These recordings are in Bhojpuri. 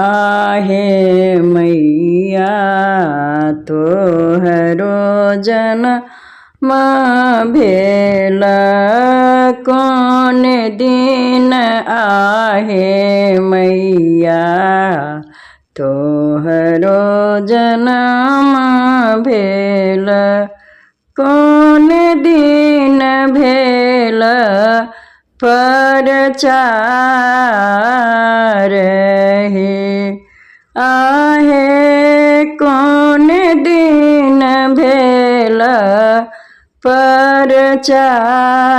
आहे मैया तोहरो जन्म भेल कौन दिन आहे मैया तोहरो जन्म भेल कौन दिन भेल प्रचार हे आहे कौन दिन भेल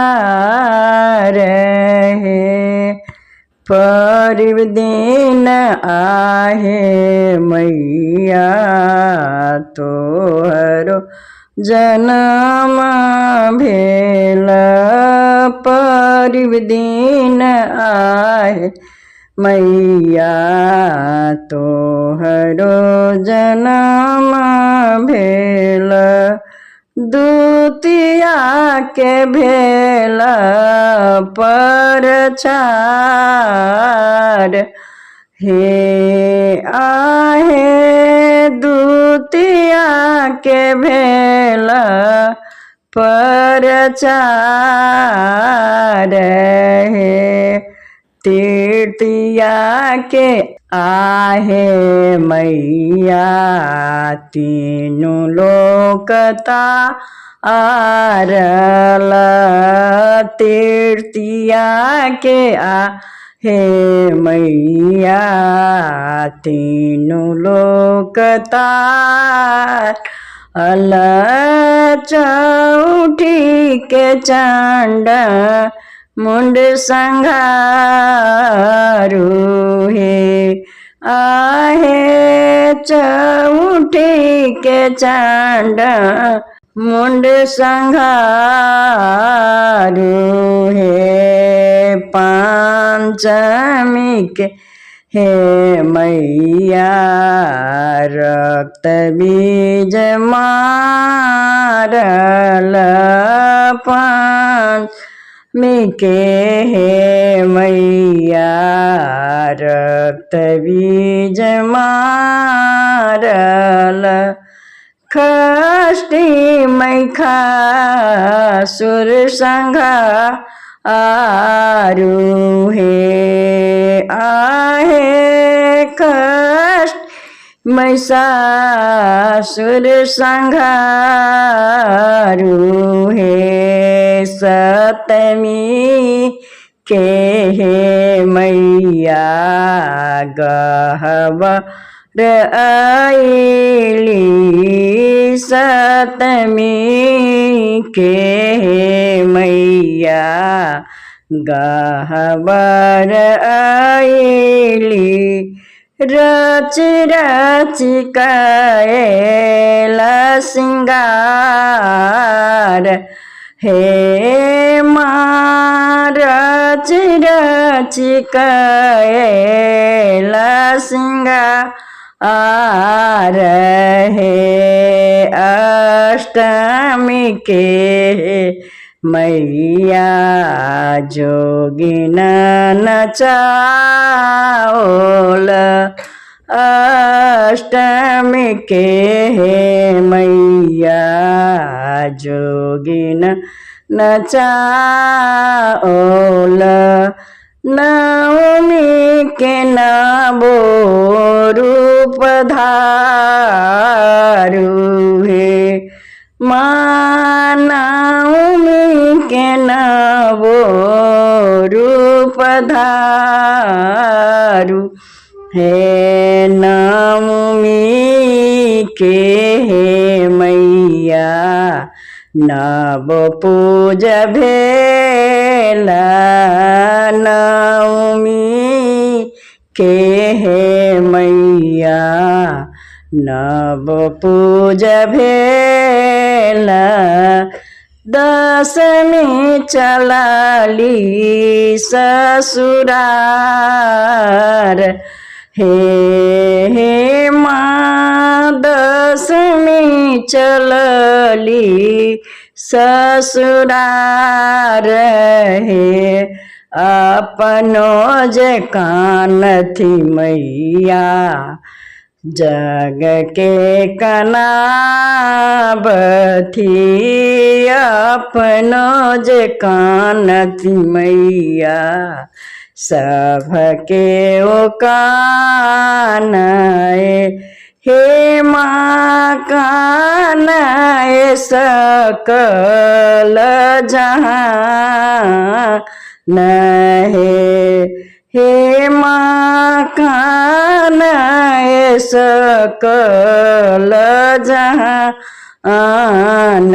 प्रचार हे परिव दिन आहे मैया तोहरो जन्म भेल परिव दिन आहे मैया तोहरो जन्म भेल दूतिया के भेल प्रचार हे आहे दूतिया के भेल प्रचार हे तृतीया के आहे मैया तीनों लोकता आरल तृतीया के आहे मैया तीनों लोकता अल चौठी के चंड मुंड संघारू हे आहे चौठी के चंड मुंड संघारू हे पंचमी के हे मैया रक्त बीज मारल पंचमी के हे मैया रक्त बीज मारल खष्टी मैखासुर संघारू हे आहे कष्ट महिषासुर संघारू हे सप्तमी के हे मैया गहवर आईली सप्तमी के हे मैया गहवर आईली रच रच कैला सिंगार हे माँ रच रच कैला सिंगार हे अष्टमी के मैया जोगिन नचाओल अष्टमी के हे मैया जोगिन नचाओल नवमी के नवो रूप धारू हे नवमी के नवो रूप धारू हे नवमी के हे मैया नव पूज भेला नवमी के हे मैया नव पूज भेला दशमी चलाली ससुरार हे माँ दशमी चलली ससुरार हे अपनो जे कान थी मैया जग के कनाबथी अपनो जे कान थी मैया सबके ओ कान हे माँ कान सकल जहाँ न हे माँ कान सकल जहाँ आन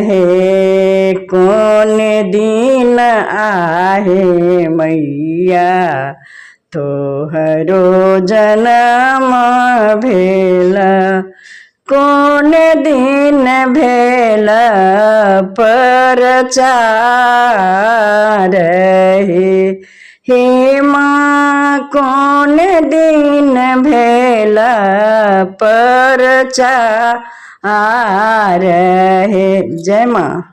हे कौन दिन आहे मैया तोहरो जन्म भेल कौन दिन भेल प्रचार हे माँ कौन दिन भेल प्रचार हे जय माँ।